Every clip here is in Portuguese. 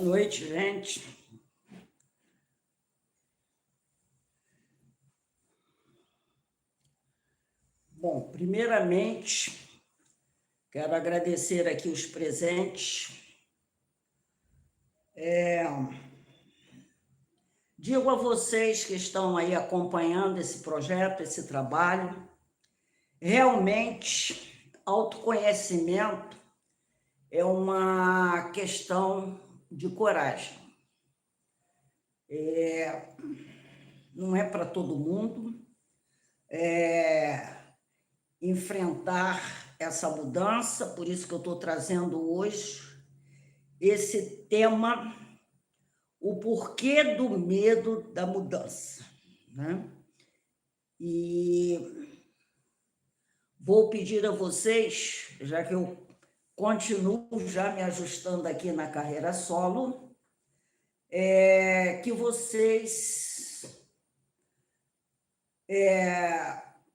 noite, gente. Bom, primeiramente, quero agradecer aqui os presentes. Digo a vocês que estão aí acompanhando esse projeto, esse trabalho, realmente, autoconhecimento é uma questão de coragem. Não é para todo mundo enfrentar essa mudança, por isso que eu estou trazendo hoje esse tema, o porquê do medo da mudança, né? E vou pedir a vocês, já que eu continuo já me ajustando aqui na carreira solo, que vocês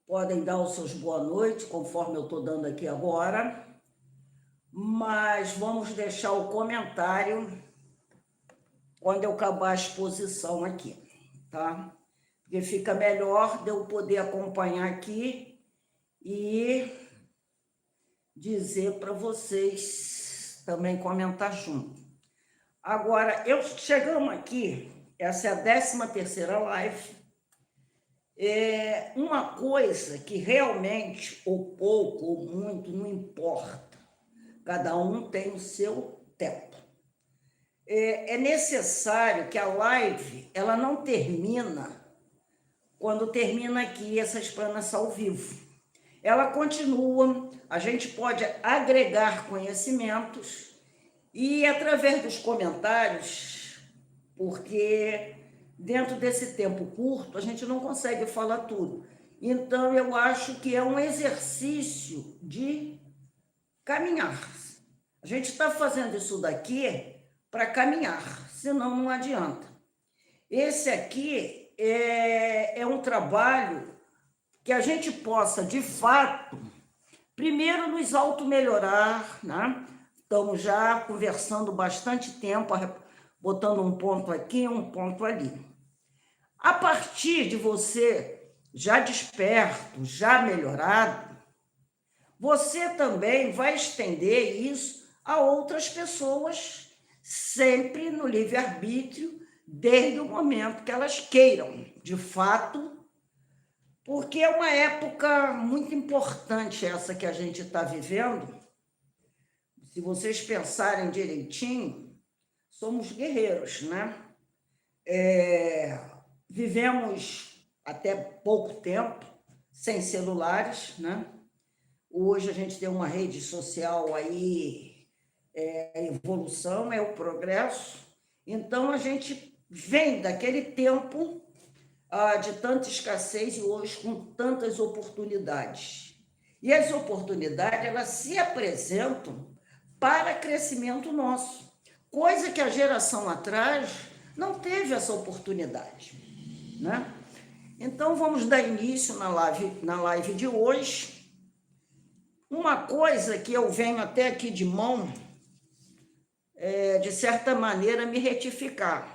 podem dar os seus boa noite, conforme eu estou dando aqui agora, mas vamos deixar o comentário quando eu acabar a exposição aqui, tá? Porque fica melhor de eu poder acompanhar aqui e dizer para vocês também comentar junto. Agora, chegamos aqui, essa é a 13ª live. Uma coisa que realmente, ou pouco, ou muito, não importa. Cada um tem o seu tempo. É necessário que a live, ela não termina quando termina aqui essa explanação ao vivo. Ela continua, a gente pode agregar conhecimentos e através dos comentários, porque dentro desse tempo curto a gente não consegue falar tudo. Então eu acho que é um exercício de caminhar. A gente está fazendo isso daqui para caminhar, senão não adianta. Esse aqui é um trabalho que a gente possa, de fato, primeiro nos auto-melhorar, né? Estamos já conversando bastante tempo, botando um ponto aqui, um ponto ali. A partir de você já desperto, já melhorado, você também vai estender isso a outras pessoas, sempre no livre-arbítrio, desde o momento que elas queiram, de fato, porque é uma época muito importante essa que a gente está vivendo. Se vocês pensarem direitinho, somos guerreiros, né? Vivemos até pouco tempo sem celulares, né? Hoje a gente tem uma rede social aí, a evolução, é o progresso. Então a gente vem daquele tempo de tanta escassez e hoje com tantas oportunidades. E as oportunidades, elas se apresentam para crescimento nosso, coisa que a geração atrás não teve essa oportunidade, né? Então, vamos dar início na live de hoje. Uma coisa que eu venho até aqui de mão, de certa maneira, me retificar.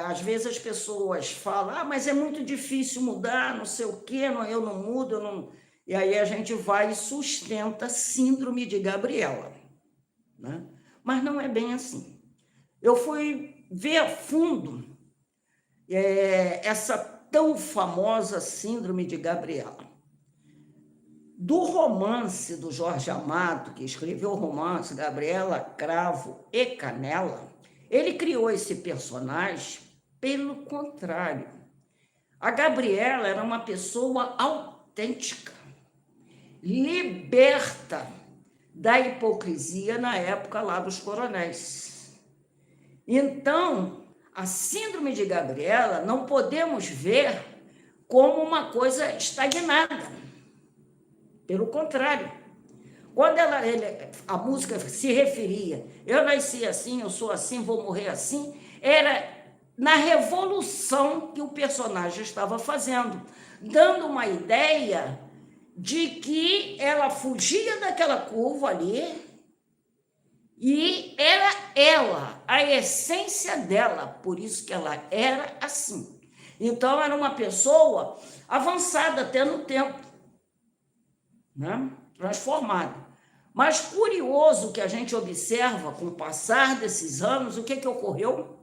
Às vezes as pessoas falam, mas é muito difícil mudar, não sei o quê, eu não mudo, eu não... E aí a gente vai e sustenta a síndrome de Gabriela, né? Mas não é bem assim. Eu fui ver a fundo essa tão famosa síndrome de Gabriela. Do romance do Jorge Amado, que escreveu o romance Gabriela, Cravo e Canela, ele criou esse personagem pelo contrário. A Gabriela era uma pessoa autêntica, liberta da hipocrisia na época lá dos coronéis. Então, a síndrome de Gabriela não podemos ver como uma coisa estagnada. Pelo contrário. Quando a música se referia, eu nasci assim, eu sou assim, vou morrer assim, era na revolução que o personagem estava fazendo, dando uma ideia de que ela fugia daquela curva ali e era ela, a essência dela, por isso que ela era assim. Então, era uma pessoa avançada até no tempo, né? Transformada. Mas curioso que a gente observa, com o passar desses anos, o que ocorreu?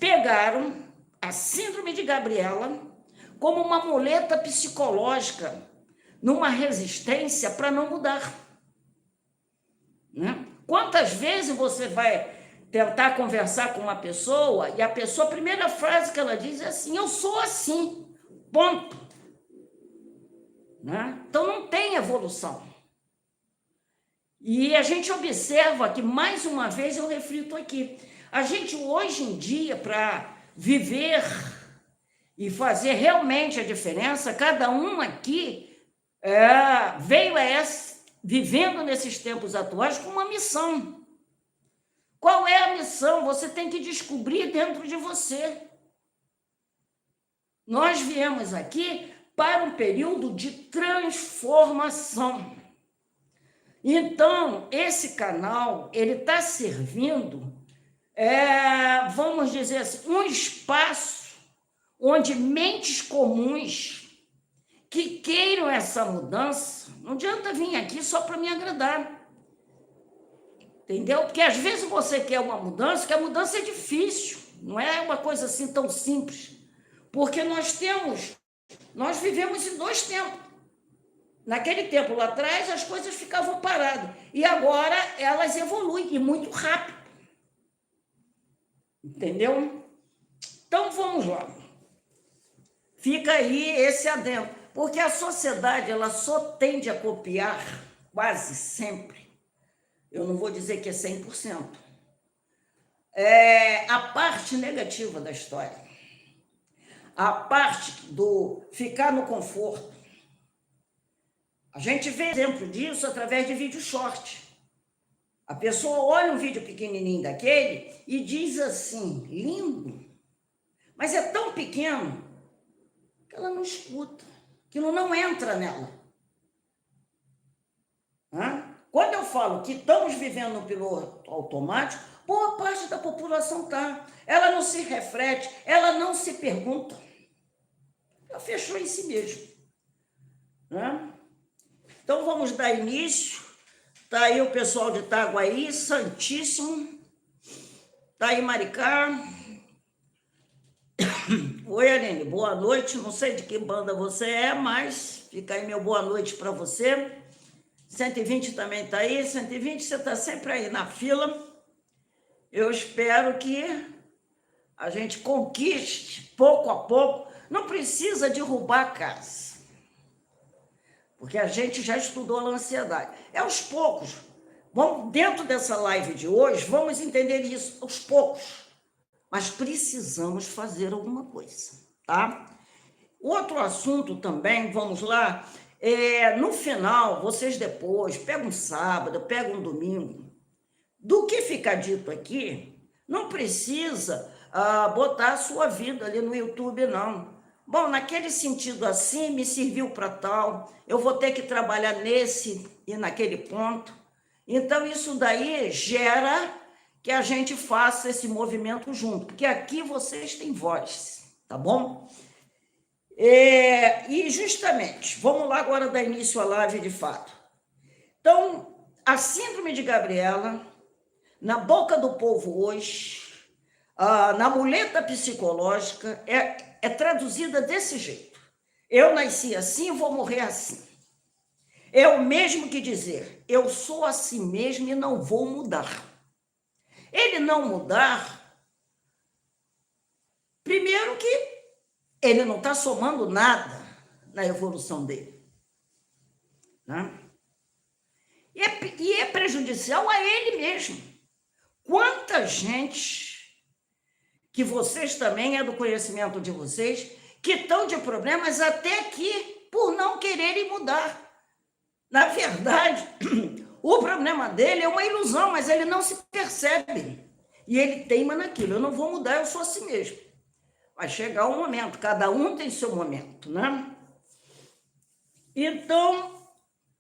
Pegaram a síndrome de Gabriela como uma muleta psicológica, numa resistência para não mudar. Né? Quantas vezes você vai tentar conversar com uma pessoa e a pessoa, a primeira frase que ela diz é assim: eu sou assim, ponto. Né? Então não tem evolução. E a gente observa que, mais uma vez, eu reflito aqui, a gente hoje em dia, para viver e fazer realmente a diferença, cada um aqui veio vivendo nesses tempos atuais com uma missão. Qual é a missão? Você tem que descobrir dentro de você. Nós viemos aqui para um período de transformação. Então, esse canal, ele está servindo, vamos dizer assim, um espaço onde mentes comuns que queiram essa mudança, não adianta vir aqui só para me agradar. Entendeu? Porque às vezes você quer uma mudança, que a mudança é difícil, não é uma coisa assim tão simples. Porque nós vivemos em dois tempos. Naquele tempo lá atrás, as coisas ficavam paradas. E agora elas evoluem, e muito rápido. Entendeu? Então, vamos lá. Fica aí esse adendo. Porque a sociedade, ela só tende a copiar, quase sempre, eu não vou dizer que é 100%, a parte negativa da história. A parte do ficar no conforto. A gente vê exemplo disso através de vídeo short. A pessoa olha um vídeo pequenininho daquele e diz assim, lindo, mas é tão pequeno que ela não escuta, aquilo não entra nela. Quando eu falo que estamos vivendo no piloto automático, boa parte da população está. Ela não se reflete, ela não se pergunta. Ela fechou em si mesmo. Então, vamos dar início. Está aí o pessoal de Itaguaí, Santíssimo. Está aí Maricá. Oi, Aline, boa noite. Não sei de que banda você é, mas fica aí meu boa noite para você. 120 também está aí. 120, você está sempre aí na fila. Eu espero que a gente conquiste, pouco a pouco. Não precisa derrubar a casa, porque a gente já estudou a ansiedade. É aos poucos. Vamos, dentro dessa live de hoje, vamos entender isso aos poucos. Mas precisamos fazer alguma coisa, tá? Outro assunto também, vamos lá, no final, vocês depois, pegam um sábado, pegam um domingo, do que fica dito aqui, não precisa botar a sua vida ali no YouTube, não. Bom, naquele sentido assim, me serviu para tal, eu vou ter que trabalhar nesse e naquele ponto. Então, isso daí gera que a gente faça esse movimento junto, porque aqui vocês têm voz, tá bom? E justamente, vamos lá agora dar início à live de fato. Então, a síndrome de Gabriela, na boca do povo hoje, na muleta psicológica, é traduzida desse jeito. Eu nasci assim, vou morrer assim. É o mesmo que dizer, eu sou assim mesmo e não vou mudar. Ele não mudar, primeiro que ele não está somando nada na evolução dele. Né? E é prejudicial a ele mesmo. Quanta gente, que vocês também, é do conhecimento de vocês, que estão de problemas até aqui por não quererem mudar. Na verdade, o problema dele é uma ilusão, mas ele não se percebe. E ele teima naquilo, eu não vou mudar, eu sou assim mesmo. Vai chegar um momento, cada um tem seu momento, né? Então,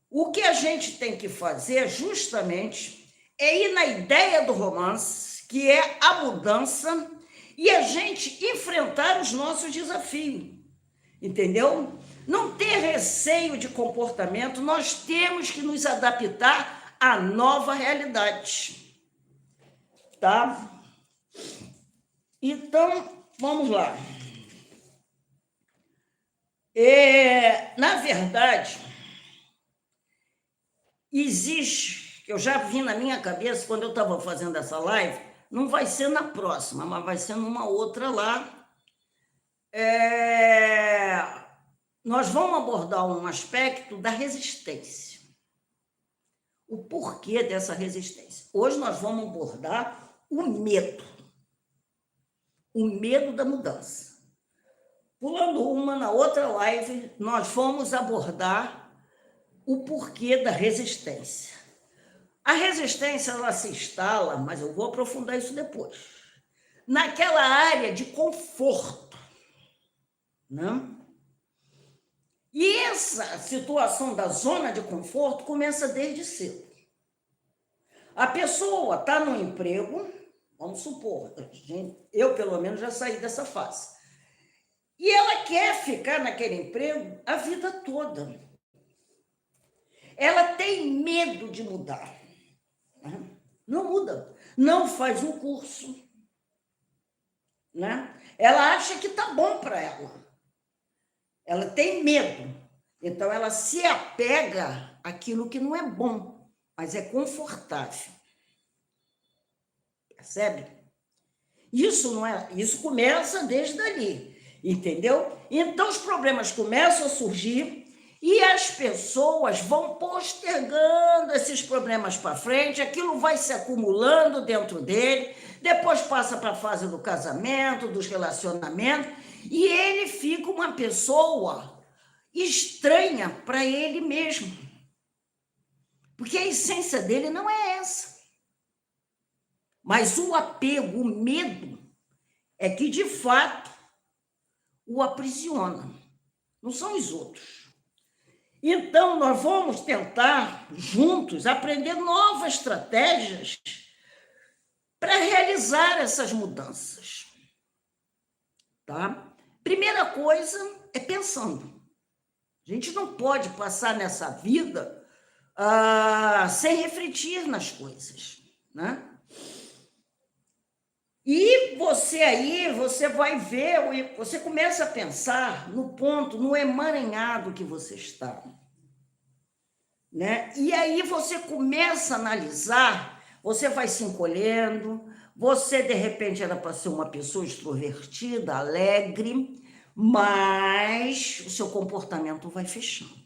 o que a gente tem que fazer justamente é ir na ideia do romance, que é a mudança, e a gente enfrentar os nossos desafios, entendeu? Não ter receio de comportamento, nós temos que nos adaptar à nova realidade, tá? Então, vamos lá. Na verdade, existe, eu já vi na minha cabeça, quando eu estava fazendo essa live, não vai ser na próxima, mas vai ser numa outra lá. Nós vamos abordar um aspecto da resistência. O porquê dessa resistência. Hoje nós vamos abordar o medo. O medo da mudança. Pulando uma na outra live, nós vamos abordar o porquê da resistência. A resistência, ela se instala, mas eu vou aprofundar isso depois, naquela área de conforto, né? E essa situação da zona de conforto começa desde cedo. A pessoa está no emprego, vamos supor, eu pelo menos já saí dessa fase, e ela quer ficar naquele emprego a vida toda. Ela tem medo de mudar. Não muda, não faz um curso, né? Ela acha que está bom para ela. Ela tem medo. Então, ela se apega àquilo que não é bom, mas é confortável. Percebe? Isso começa desde ali, entendeu? Então, os problemas começam a surgir e as pessoas vão postergando esses problemas para frente, aquilo vai se acumulando dentro dele, depois passa para a fase do casamento, dos relacionamentos, e ele fica uma pessoa estranha para ele mesmo. Porque a essência dele não é essa. Mas o apego, o medo, é que, de fato, o aprisiona. Não são os outros. Então, nós vamos tentar, juntos, aprender novas estratégias para realizar essas mudanças. Tá? Primeira coisa é pensando. A gente não pode passar nessa vida sem refletir nas coisas, né? E você vai ver, você começa a pensar no ponto, no emaranhado que você está, né? E aí você começa a analisar, você vai se encolhendo, você, de repente, era para ser uma pessoa extrovertida, alegre, mas o seu comportamento vai fechando.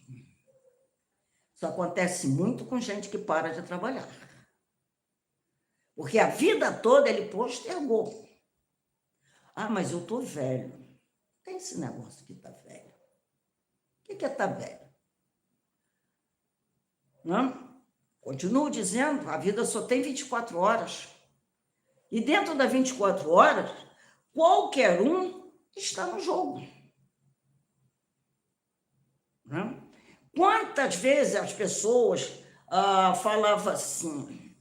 Isso acontece muito com gente que para de trabalhar. Porque a vida toda ele postergou. Ah, mas eu estou velho. Tem esse negócio que está velho. O que é estar velho? Não? Continuo dizendo, a vida só tem 24 horas. E dentro das 24 horas, qualquer um está no jogo. Não? Quantas vezes as pessoas falavam assim...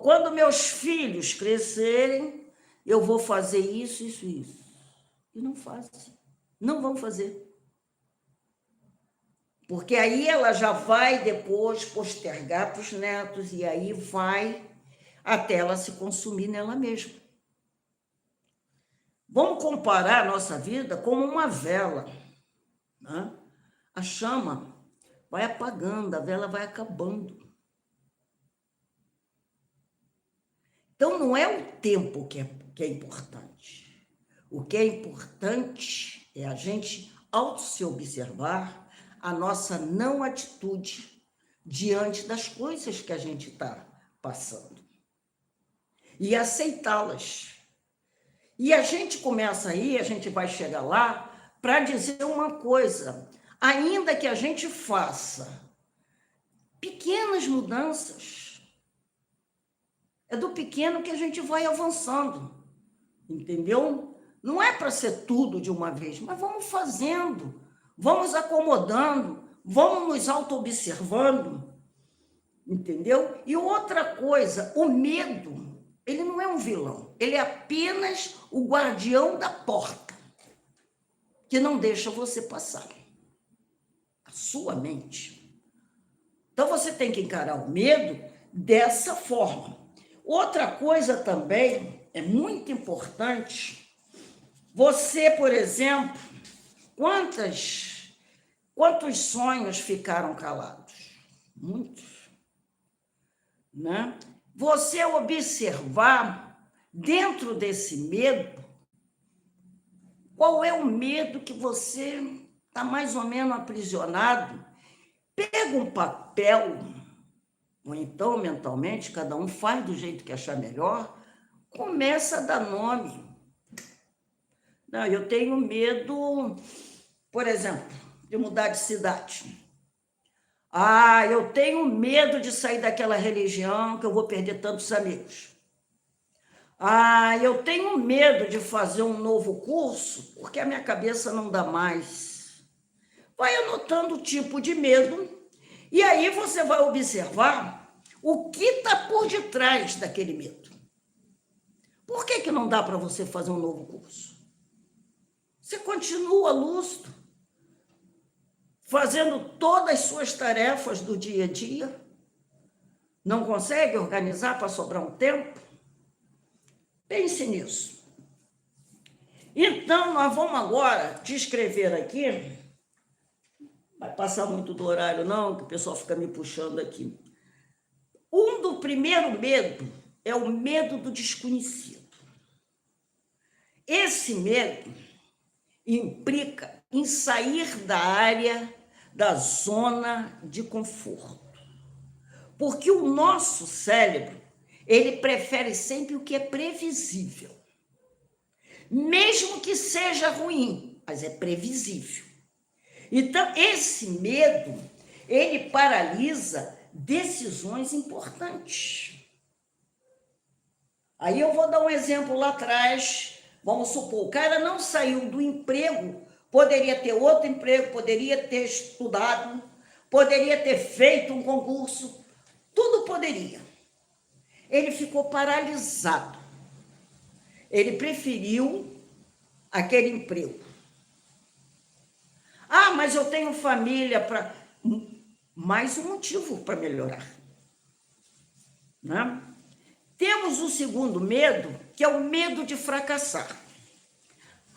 quando meus filhos crescerem, eu vou fazer isso, isso, isso. E não fazem, não vão fazer. Porque aí ela já vai depois postergar para os netos, e aí vai até ela se consumir nela mesma. Vamos comparar a nossa vida como uma vela, né? A chama vai apagando, a vela vai acabando. Então, não é o tempo que é importante. O que é importante é a gente se observar a nossa não atitude diante das coisas que a gente está passando e aceitá-las. E a gente começa aí, a gente vai chegar lá para dizer uma coisa, ainda que a gente faça pequenas mudanças, é do pequeno que a gente vai avançando, entendeu? Não é para ser tudo de uma vez, mas vamos fazendo, vamos acomodando, vamos nos auto-observando, Entendeu? E outra coisa, o medo, ele não é um vilão, ele é apenas o guardião da porta, que não deixa você passar. A sua mente. Então, você tem que encarar o medo dessa forma. Outra coisa também é muito importante, você, por exemplo, quantos sonhos ficaram calados? Muitos, né? Você observar dentro desse medo, qual é o medo que você está mais ou menos aprisionado? Pega um papel, ou então mentalmente, cada um faz do jeito que achar melhor, começa a dar nome. Não, eu tenho medo, por exemplo, de mudar de cidade. Ah, eu tenho medo de sair daquela religião que eu vou perder tantos amigos. Ah, eu tenho medo de fazer um novo curso porque a minha cabeça não dá mais. Vai anotando o tipo de medo e aí você vai observar o que está por detrás daquele medo. Por que não dá para você fazer um novo curso? Você continua lúcido, fazendo todas as suas tarefas do dia a dia, não consegue organizar para sobrar um tempo? Pense nisso. Então, nós vamos agora descrever aqui, vai passar muito do horário não, que o pessoal fica me puxando aqui. Do primeiro medo é o medo do desconhecido. Esse medo implica em sair da área, da zona de conforto. Porque o nosso cérebro, ele prefere sempre o que é previsível. Mesmo que seja ruim, mas é previsível. Então, esse medo, ele paralisa decisões importantes. Aí eu vou dar um exemplo lá atrás. Vamos supor, o cara não saiu do emprego, poderia ter outro emprego, poderia ter estudado, poderia ter feito um concurso, tudo poderia. Ele ficou paralisado. Ele preferiu aquele emprego. Ah, mas eu tenho família para... Mais um motivo para melhorar. Né? Temos o segundo medo, que é o medo de fracassar.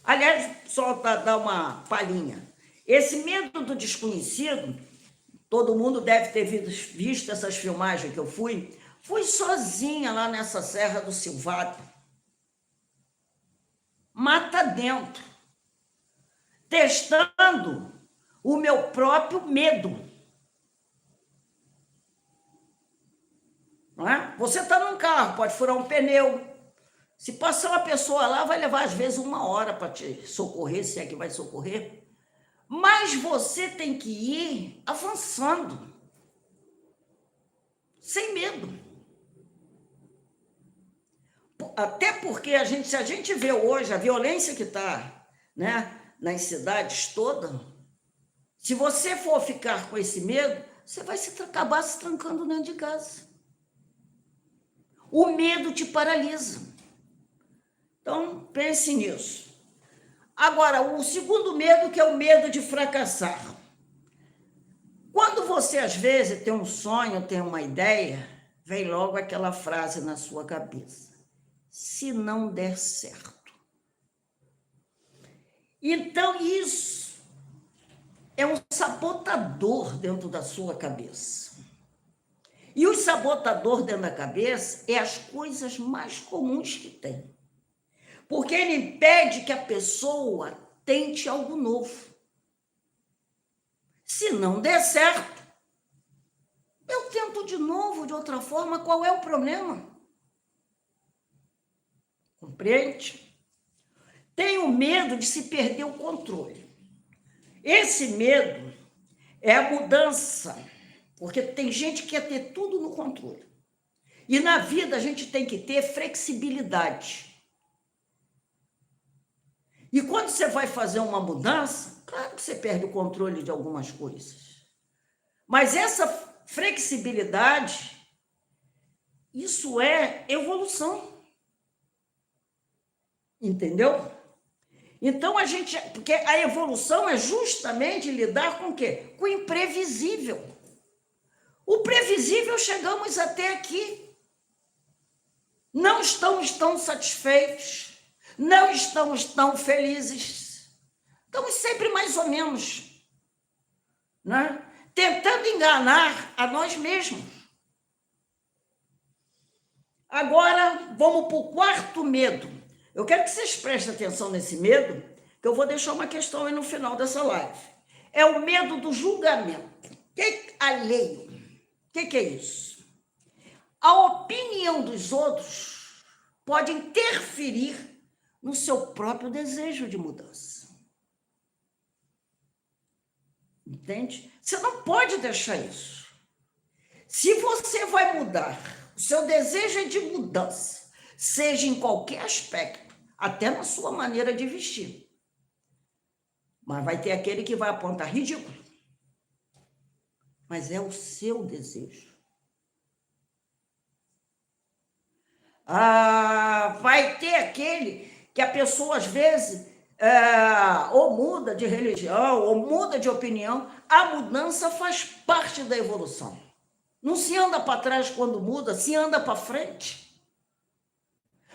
Aliás, só para dar uma palhinha, esse medo do desconhecido, todo mundo deve ter visto essas filmagens que eu fui sozinha lá nessa Serra do Silvado, mata dentro, testando o meu próprio medo. Não é? Você está num carro, pode furar um pneu. Se passar uma pessoa lá, vai levar às vezes 1 hora para te socorrer, se é que vai socorrer. Mas você tem que ir avançando, sem medo. Até porque se a gente vê hoje a violência que está, né, nas cidades todas, se você for ficar com esse medo, você vai acabar se trancando dentro de casa. O medo te paralisa. Então, pense nisso. Agora, o segundo medo, que é o medo de fracassar. Quando você, às vezes, tem um sonho, tem uma ideia, vem logo aquela frase na sua cabeça. Se não der certo. Então, isso é um sabotador dentro da sua cabeça. E o sabotador dentro da cabeça é as coisas mais comuns que tem. Porque ele impede que a pessoa tente algo novo. Se não der certo, eu tento de novo, de outra forma, qual é o problema? Compreende? Tenho medo de se perder o controle. Esse medo é a mudança, porque tem gente que quer ter tudo no controle. E na vida a gente tem que ter flexibilidade. E quando você vai fazer uma mudança, claro que você perde o controle de algumas coisas. Mas essa flexibilidade, isso é evolução. Entendeu? Então, porque a evolução é justamente lidar com o quê? Com o imprevisível. O previsível, chegamos até aqui. Não estamos tão satisfeitos, não estamos tão felizes. Estamos sempre mais ou menos, né? Tentando enganar a nós mesmos. Agora, vamos para o quarto medo. Eu quero que vocês prestem atenção nesse medo, que eu vou deixar uma questão aí no final dessa live. É o medo do julgamento. Alheio. O que é isso? A opinião dos outros pode interferir no seu próprio desejo de mudança. Entende? Você não pode deixar isso. Se você vai mudar, o seu desejo é de mudança, seja em qualquer aspecto, até na sua maneira de vestir. Mas vai ter aquele que vai apontar ridículo. Mas é o seu desejo. Vai ter aquele que a pessoa, às vezes, ou muda de religião, ou muda de opinião. A mudança faz parte da evolução. Não se anda para trás quando muda, se anda para frente.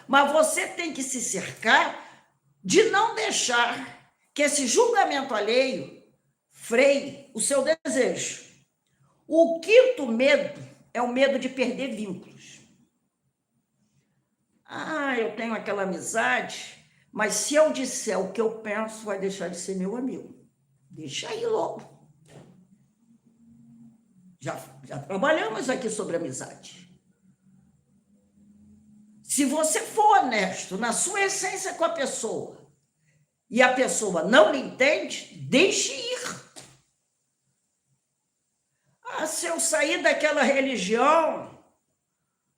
Mas você tem que se cercar de não deixar que esse julgamento alheio freie o seu desejo. O quinto medo é o medo de perder vínculos. Eu tenho aquela amizade, mas se eu disser o que eu penso, vai deixar de ser meu amigo. Deixa aí logo. Já trabalhamos aqui sobre amizade. Se você for honesto na sua essência com a pessoa e a pessoa não lhe entende, deixe ir. Se eu sair daquela religião,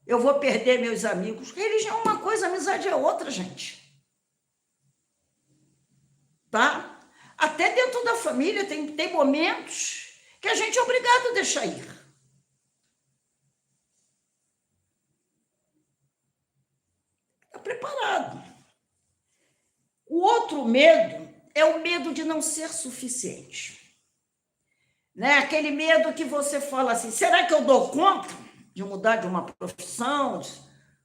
eu vou perder meus amigos. Religião é uma coisa, amizade é outra, gente. Tá? Até dentro da família tem momentos que a gente é obrigado a deixar ir. Está preparado. O outro medo é o medo de não ser suficiente. Né? Aquele medo que você fala assim, será que eu dou conta de mudar de uma profissão?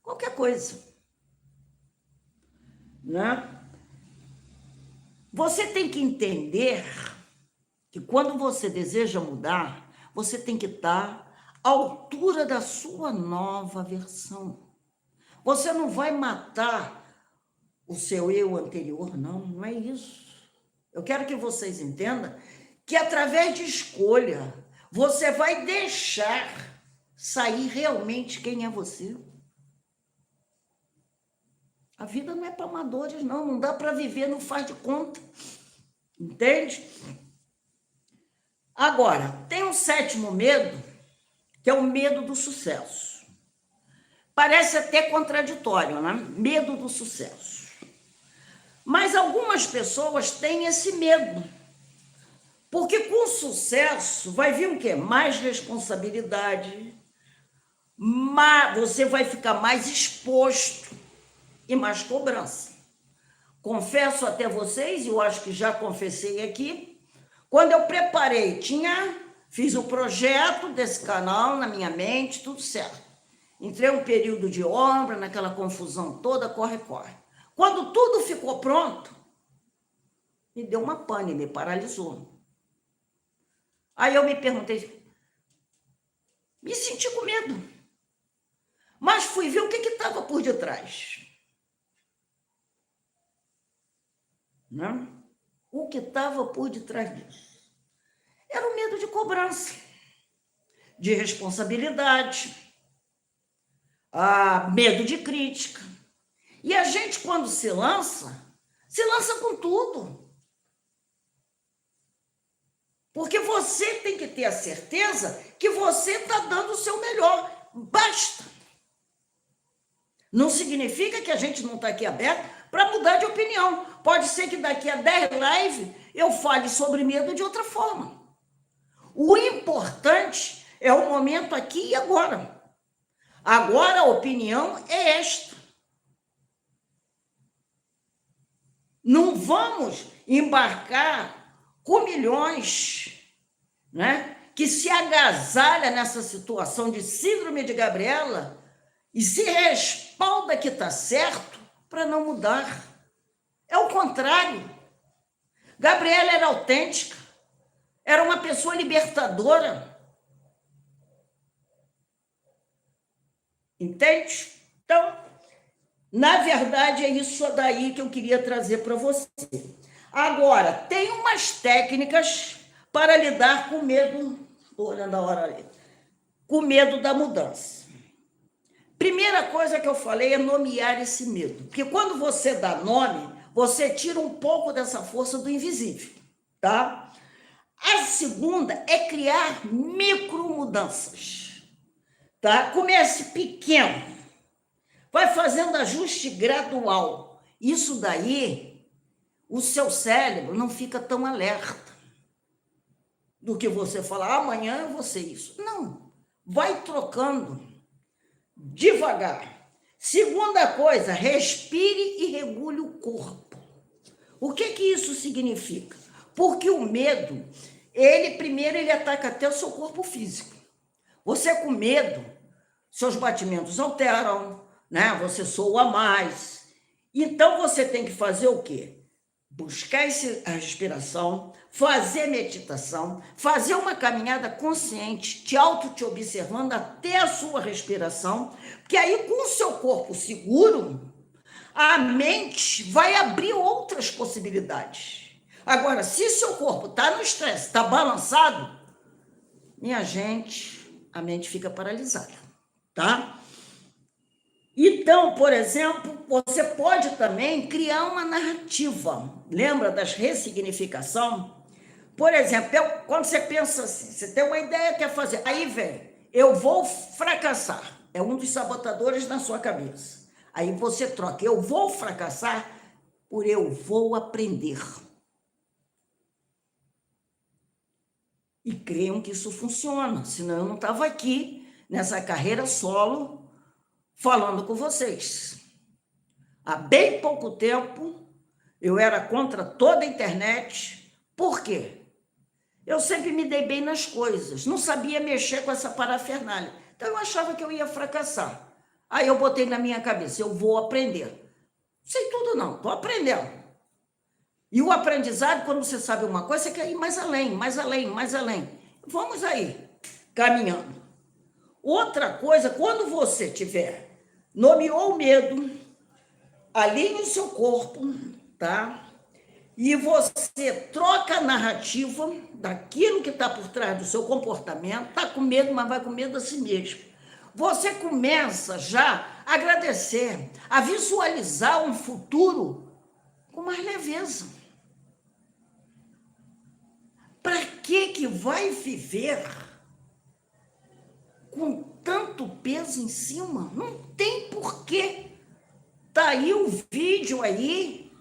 Qualquer coisa. Né? Você tem que entender que quando você deseja mudar, você tem que estar à altura da sua nova versão. Você não vai matar o seu eu anterior, não é isso. Eu quero que vocês entendam que através de escolha, você vai deixar sair realmente quem é você. A vida não é para amadores, não dá para viver, não faz de conta. Entende? Agora, tem um sétimo medo, que é o medo do sucesso. Parece até contraditório, né? Medo do sucesso. Mas algumas pessoas têm esse medo. Porque com sucesso vai vir o quê? Mais responsabilidade, você vai ficar mais exposto e mais cobrança. Confesso até vocês, eu acho que já confessei aqui, quando eu preparei, fiz o projeto desse canal na minha mente, tudo certo. Entrei um período de obra, naquela confusão toda, corre. Quando tudo ficou pronto, me deu uma pane, me paralisou. Aí eu me perguntei, me senti com medo, mas fui ver o que estava por detrás. Né? O que estava por detrás disso? Era o medo de cobrança, de responsabilidade, medo de crítica. E a gente, quando se lança com tudo. Porque você tem que ter a certeza que você está dando o seu melhor. Basta. Não significa que a gente não está aqui aberto para mudar de opinião. Pode ser que daqui a 10 lives eu fale sobre medo de outra forma. O importante É o momento aqui e agora. Agora a opinião é esta. Não vamos embarcar com milhões, né, que se agasalha nessa situação de síndrome de Gabriela e se respalda que está certo para não mudar. É o contrário. Gabriela era autêntica, era uma pessoa libertadora. Entende? Então, na verdade, é isso daí que eu queria trazer para você. Agora, tem umas técnicas para lidar com o medo, olhando a hora ali, com medo da mudança. Primeira coisa que eu falei é nomear esse medo, porque quando você dá nome, você tira um pouco dessa força do invisível, tá? A segunda é criar micromudanças, tá? Comece pequeno, vai fazendo ajuste gradual. Isso daí, o seu cérebro não fica tão alerta do que você falar, amanhã eu vou ser isso. Não, vai trocando devagar. Segunda coisa, respire e regule o corpo. O que isso significa? Porque o medo, ele ataca até o seu corpo físico. Você com medo, seus batimentos alteram, né? Você soa mais. Então você tem que fazer o quê? Buscar a respiração, fazer meditação, fazer uma caminhada consciente, te observando até a sua respiração, porque aí com o seu corpo seguro, a mente vai abrir outras possibilidades. Agora, se seu corpo está no estresse, está balançado, minha gente, a mente fica paralisada, tá? Então, por exemplo, você pode também criar uma narrativa. Lembra das ressignificação? Por exemplo, quando você pensa assim, você tem uma ideia, quer fazer, aí vem, eu vou fracassar. É um dos sabotadores na sua cabeça. Aí você troca, eu vou fracassar por eu vou aprender. E creiam que isso funciona, senão eu não estava aqui nessa carreira solo falando com vocês. Há bem pouco tempo, eu era contra toda a internet. Por quê? Eu sempre me dei bem nas coisas, não sabia mexer com essa parafernália. Então, eu achava que eu ia fracassar. Aí eu botei na minha cabeça, eu vou aprender. Não sei tudo não, estou aprendendo. E o aprendizado, quando você sabe uma coisa, você quer ir mais além, mais além, mais além. Vamos aí, caminhando. Outra coisa, quando você nomeou o medo, alinhe o seu corpo, tá? E você troca a narrativa daquilo que está por trás do seu comportamento, está com medo, mas vai com medo a si mesmo. Você começa já a agradecer, a visualizar um futuro com mais leveza. Para que vai viver com tanto peso em cima? Não tem porquê. Tá aí o vídeo aí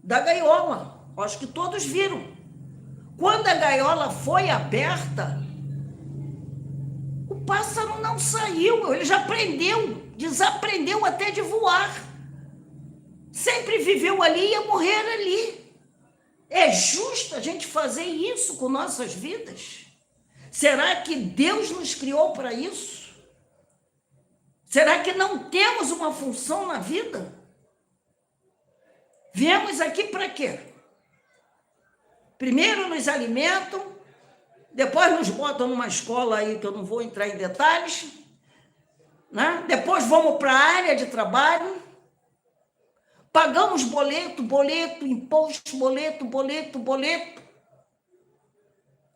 da gaiola. Acho que todos viram. Quando a gaiola foi aberta, o pássaro não saiu, ele já aprendeu, desaprendeu até de voar. Sempre viveu ali e ia morrer ali. É justo a gente fazer isso com nossas vidas? Será que Deus nos criou para isso? Será que não temos uma função na vida? Viemos aqui para quê? Primeiro nos alimentam, depois nos botam numa escola aí que eu não vou entrar em detalhes, né? Depois vamos para a área de trabalho, pagamos boleto, imposto, boleto.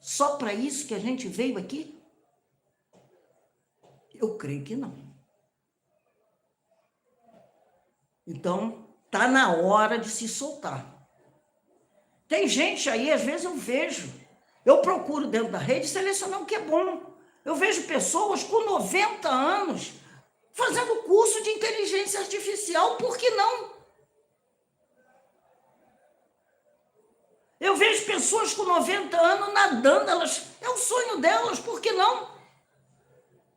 Só para isso que a gente veio aqui? Eu creio que não. Então, está na hora de se soltar. Tem gente aí, às vezes eu procuro dentro da rede selecionar o que é bom. Eu vejo pessoas com 90 anos fazendo curso de inteligência artificial, por que não? Eu vejo pessoas com 90 anos nadando, é o sonho delas, por que não?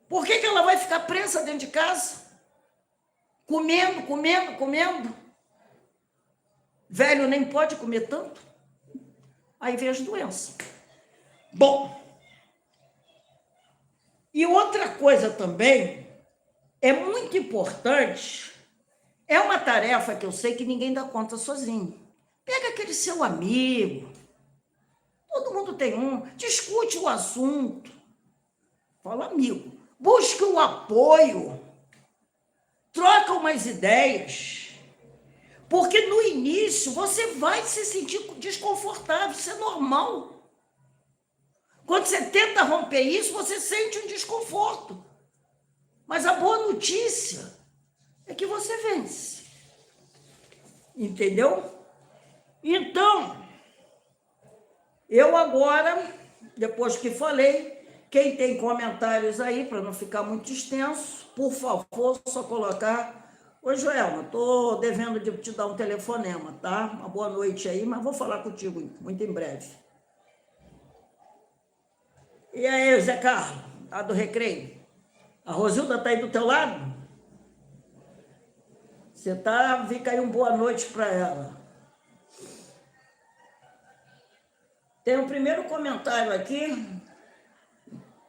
Por que ela vai ficar presa dentro de casa? Comendo? Velho nem pode comer tanto. Aí vem as doenças. Bom, e outra coisa também, é muito importante, é uma tarefa que eu sei que ninguém dá conta sozinho. Pega aquele seu amigo, todo mundo tem um, discute o assunto, fala amigo, busque o apoio, troca umas ideias, porque no início você vai se sentir desconfortável, isso é normal. Quando você tenta romper isso, você sente um desconforto. Mas a boa notícia é que você vence. Entendeu? Então, eu agora, depois que falei, quem tem comentários aí, para não ficar muito extenso, por favor, só colocar... Oi, Joelma, estou devendo de te dar um telefonema, tá? Uma boa noite aí, mas vou falar contigo muito em breve. E aí, Zé Carlos, lá do Recreio? A Rosilda está aí do teu lado? Você tá... Fica aí uma boa noite para ela. Tem um primeiro comentário aqui,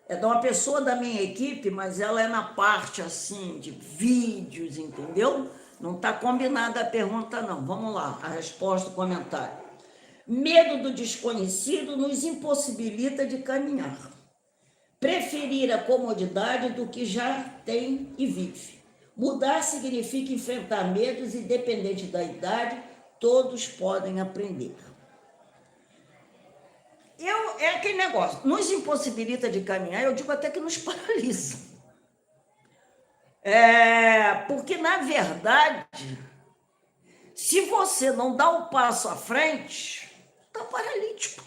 é de uma pessoa da minha equipe, mas ela é na parte, assim, de vídeos, entendeu? Não está combinada a pergunta, não. Vamos lá, a resposta do comentário. Medo do desconhecido nos impossibilita de caminhar. Preferir a comodidade do que já tem e vive. Mudar significa enfrentar medos, independente da idade, todos podem aprender. É aquele negócio, nos impossibilita de caminhar, eu digo até que nos paralisa. Porque, na verdade, se você não dá um passo à frente, está paralítico.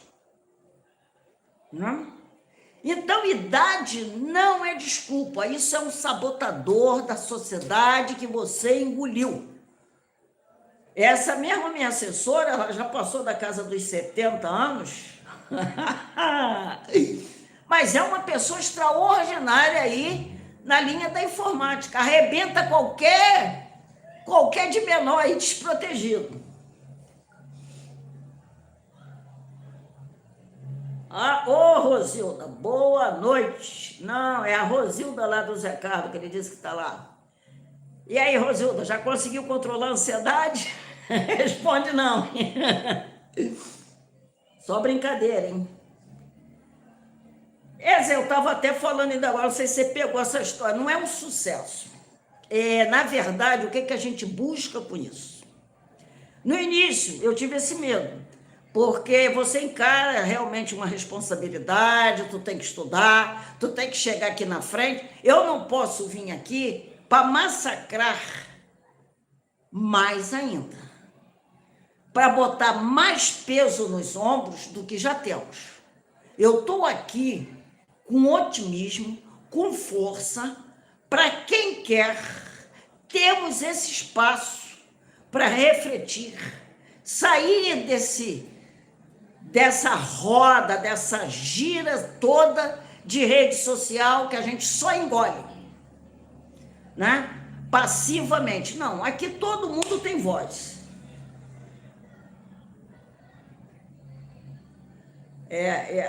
Não? Então, idade não é desculpa, isso é um sabotador da sociedade que você engoliu. Essa mesma minha assessora, ela já passou da casa dos 70 anos, mas é uma pessoa extraordinária aí na linha da informática, arrebenta qualquer de menor aí desprotegido. Ô, Rosilda, boa noite. Não, é a Rosilda lá do Zé Carlos, que ele disse que está lá. E aí, Rosilda, já conseguiu controlar a ansiedade? Responde não. Só brincadeira, hein? Zé, eu estava até falando ainda agora, não sei se você pegou essa história, não é um sucesso. Na verdade, o que a gente busca com isso? No início, eu tive esse medo. Porque você encara realmente uma responsabilidade, tu tem que estudar, tu tem que chegar aqui na frente. Eu não posso vir aqui para massacrar mais ainda, para botar mais peso nos ombros do que já temos. Eu estou aqui com otimismo, com força, para quem quer, temos esse espaço para refletir, sair dessa roda, dessa gira toda de rede social que a gente só engole, né? Passivamente. Não, aqui todo mundo tem voz.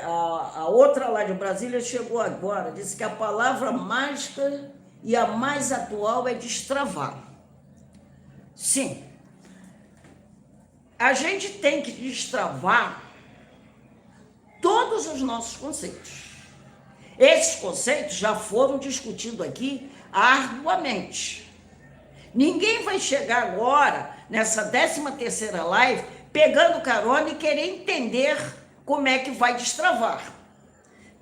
A outra lá de Brasília chegou agora, disse que a palavra mágica e a mais atual é destravar. Sim. A gente tem que destravar todos os nossos conceitos. Esses conceitos já foram discutidos aqui arduamente. Ninguém vai chegar agora, nessa 13ª live, pegando carona e querer entender como é que vai destravar.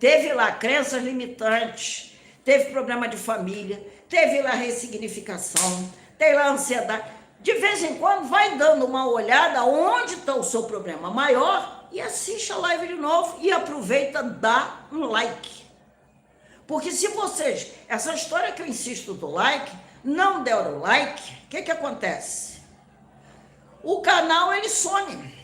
Teve lá crenças limitantes, teve problema de família, teve lá ressignificação, tem lá ansiedade. De vez em quando vai dando uma olhada onde está o seu problema maior e assiste a live de novo e aproveita, dá um like. Porque se vocês, essa história que eu insisto do like, não deram o like, o que acontece? O canal, ele some.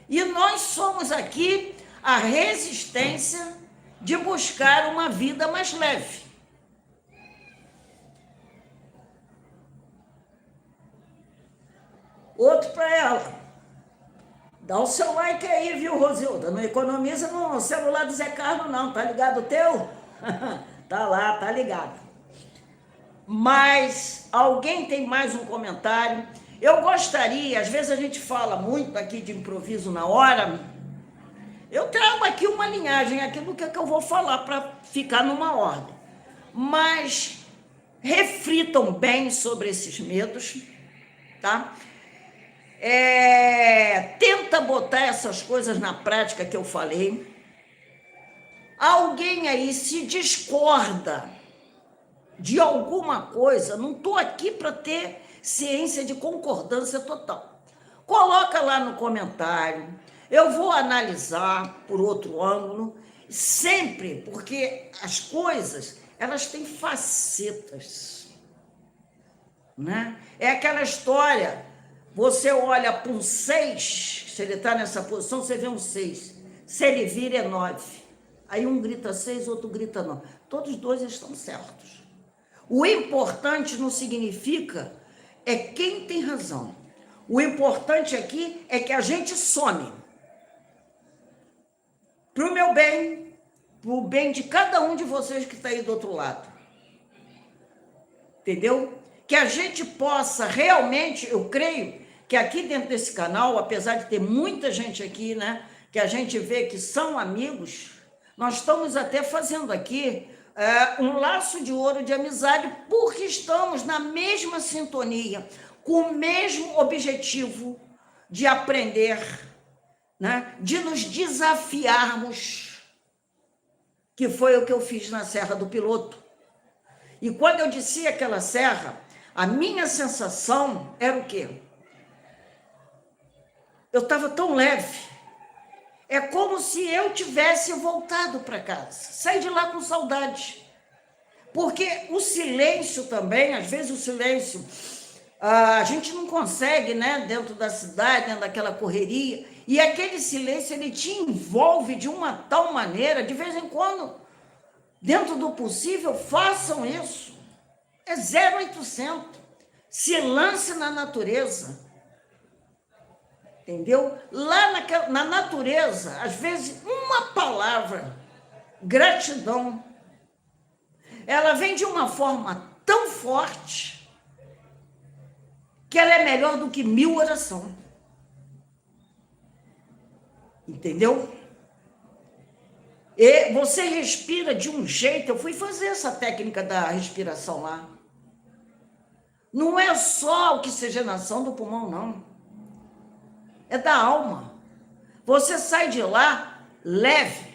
E nós somos aqui a resistência de buscar uma vida mais leve. outro para ela. Dá o seu like aí, viu, Rosilda? Não economiza no celular do Zé Carlos, não. Tá ligado o teu? Tá lá, tá ligado. Mas alguém tem mais um comentário? Eu gostaria, às vezes a gente fala muito aqui de improviso na hora. Eu trago aqui uma linhagem, aquilo que eu vou falar para ficar numa ordem. Mas reflitam bem sobre esses medos, tá? Tenta botar essas coisas na prática que eu falei. Alguém aí se discorda de alguma coisa, não estou aqui para ter ciência de concordância total. Coloca lá no comentário, eu vou analisar por outro ângulo, sempre, porque as coisas, elas têm facetas, né? É aquela história, você olha para um 6, se ele está nessa posição, você vê um 6, se ele vira é 9, aí um grita 6, outro grita 9, todos os dois estão certos. O importante não significa é quem tem razão. O importante aqui é que a gente some. Para o meu bem, para o bem de cada um de vocês que está aí do outro lado. Entendeu? Que a gente possa realmente, eu creio que aqui dentro desse canal, apesar de ter muita gente aqui, né, que a gente vê que são amigos, nós estamos até fazendo aqui um laço de ouro de amizade, porque estamos na mesma sintonia, com o mesmo objetivo de aprender, né? De nos desafiarmos, que foi o que eu fiz na Serra do Piloto. E quando eu desci aquela serra, a minha sensação era o quê? Eu estava tão leve. É como se eu tivesse voltado para casa, saí de lá com saudade. Porque o silêncio também, às vezes o silêncio, a gente não consegue, né, dentro da cidade, dentro daquela correria, e aquele silêncio, ele te envolve de uma tal maneira, de vez em quando, dentro do possível, façam isso. É 0800. Se lance na natureza. Entendeu? Lá na natureza, às vezes, uma palavra, gratidão, ela vem de uma forma tão forte que ela é melhor do que 1000 orações. Entendeu? E você respira de um jeito, eu fui fazer essa técnica da respiração lá. Não é só a oxigenação do pulmão, não. É da alma. Você sai de lá leve,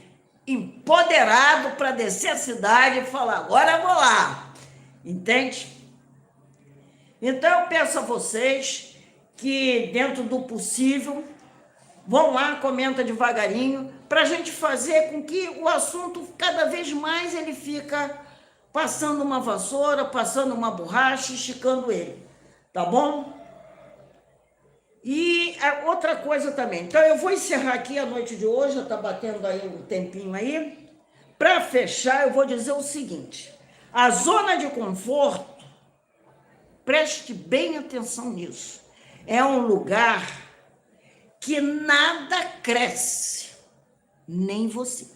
empoderado para descer a cidade e falar, agora eu vou lá. Entende? Então eu peço a vocês que dentro do possível, vão lá, comenta devagarinho, para a gente fazer com que o assunto cada vez mais ele fica passando uma vassoura, passando uma borracha, esticando ele. Tá bom? E outra coisa também, então eu vou encerrar aqui a noite de hoje, já está batendo aí um tempinho aí. Para fechar, eu vou dizer o seguinte, a zona de conforto, preste bem atenção nisso, é um lugar que nada cresce, nem você.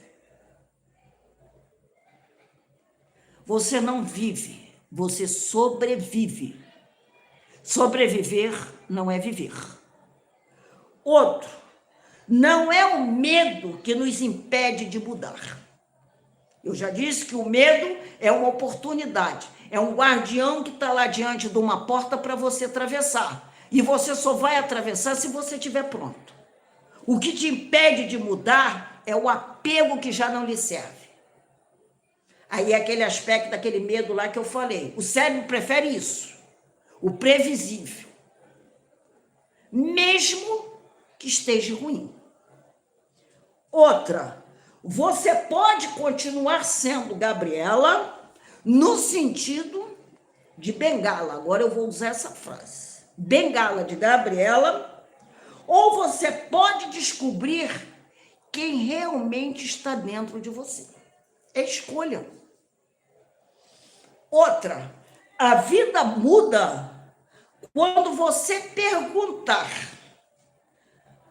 Você não vive, você sobrevive. Sobreviver não é viver. Outro, não é o medo que nos impede de mudar. Eu já disse que o medo é uma oportunidade, é um guardião que está lá diante de uma porta para você atravessar. E você só vai atravessar se você estiver pronto. O que te impede de mudar é o apego que já não lhe serve. Aí é aquele aspecto daquele medo lá que eu falei. O cérebro prefere isso, o previsível. Mesmo que esteja ruim. Outra, você pode continuar sendo Gabriela no sentido de bengala. Agora eu vou usar essa frase. Bengala de Gabriela, ou você pode descobrir quem realmente está dentro de você. É escolha. Outra, a vida muda Quando você perguntar,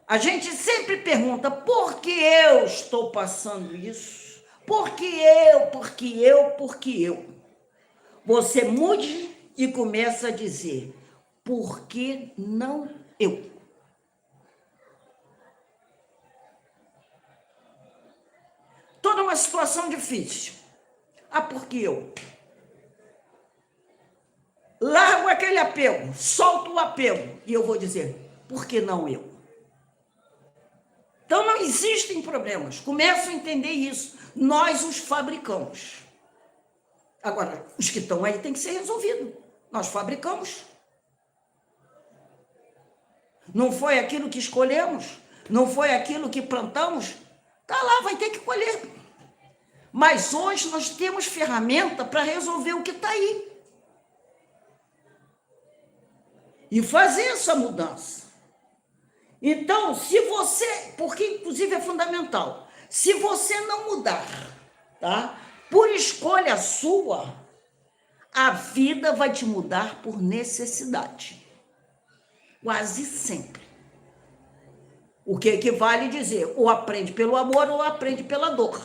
a gente sempre pergunta, por que eu estou passando isso? Por que eu, por que eu, por que eu? Você mude e começa a dizer, por que não eu? Toda uma situação difícil. Ah, por que eu? Largo aquele apego, solto o apego. E eu vou dizer, por que não eu? Então não existem problemas. Começo a entender isso. Nós os fabricamos. Agora, os que estão aí têm que ser resolvidos. Nós fabricamos. Não foi aquilo que escolhemos, não foi aquilo que plantamos, tá lá, vai ter que colher. Mas hoje nós temos ferramenta para resolver o que está aí. E fazer essa mudança. Então, se você, porque inclusive é fundamental, se você não mudar, tá? Por escolha sua, a vida vai te mudar por necessidade. Quase sempre. O que equivale a dizer, ou aprende pelo amor ou aprende pela dor.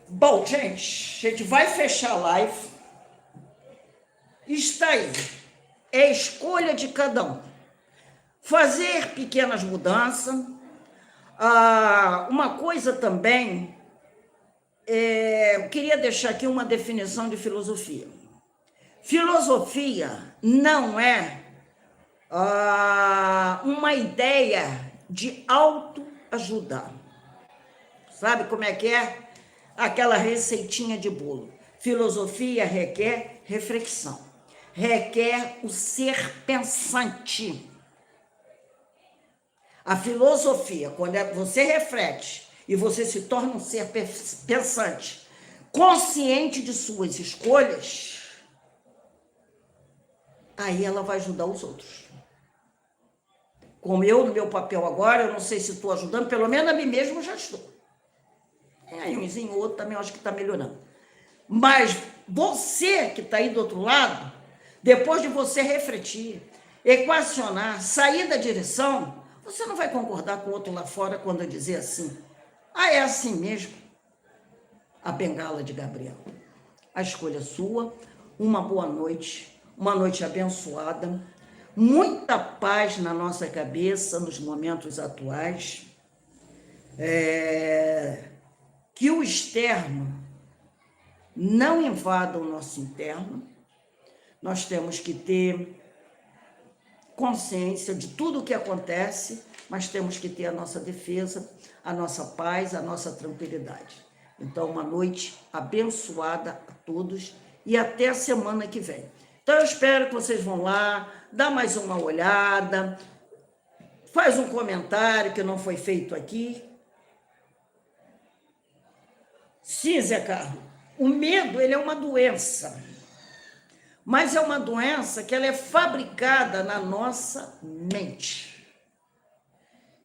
Bom, gente, a gente vai fechar a live. Está aí. É escolha de cada um. Fazer pequenas mudanças. Uma coisa também, eu queria deixar aqui uma definição de filosofia. Filosofia não é uma ideia de autoajuda. Sabe como é que é? Aquela receitinha de bolo. Filosofia requer reflexão, requer o ser pensante. A filosofia, quando você reflete e você se torna um ser pensante, consciente de suas escolhas, aí ela vai ajudar os outros. Como eu, no meu papel agora, eu não sei se estou ajudando, pelo menos a mim mesmo já estou. Aí umzinho ou outro também eu acho que está melhorando. Mas você que está aí do outro lado, depois de você refletir, equacionar, sair da direção, você não vai concordar com o outro lá fora quando eu dizer assim, é assim mesmo. A bengala de Gabriel. A escolha é sua, uma boa noite, uma noite abençoada, muita paz na nossa cabeça nos momentos atuais, que o externo não invada o nosso interno. Nós temos que ter consciência de tudo o que acontece, mas temos que ter a nossa defesa, a nossa paz, a nossa tranquilidade. Então, uma noite abençoada a todos e até a semana que vem. Então, eu espero que vocês vão lá, dá mais uma olhada, faz um comentário que não foi feito aqui. Sim, Zé Carlos, o medo, ele é uma doença, mas é uma doença que ela é fabricada na nossa mente.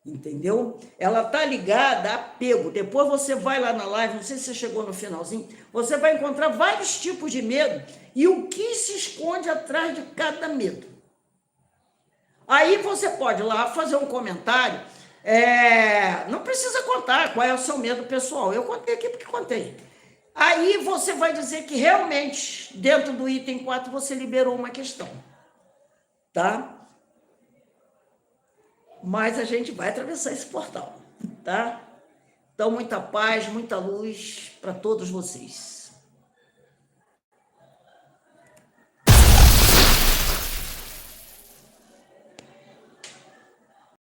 Entendeu? Ela está ligada a apego. Depois você vai lá na live, não sei se você chegou no finalzinho, você vai encontrar vários tipos de medo e o que se esconde atrás de cada medo. Aí você pode lá fazer um comentário, não precisa contar qual é o seu medo pessoal, eu contei aqui porque contei. Aí você vai dizer que realmente, dentro do item 4, você liberou uma questão, tá? Mas a gente vai atravessar esse portal, tá? Então, muita paz, muita luz para todos vocês.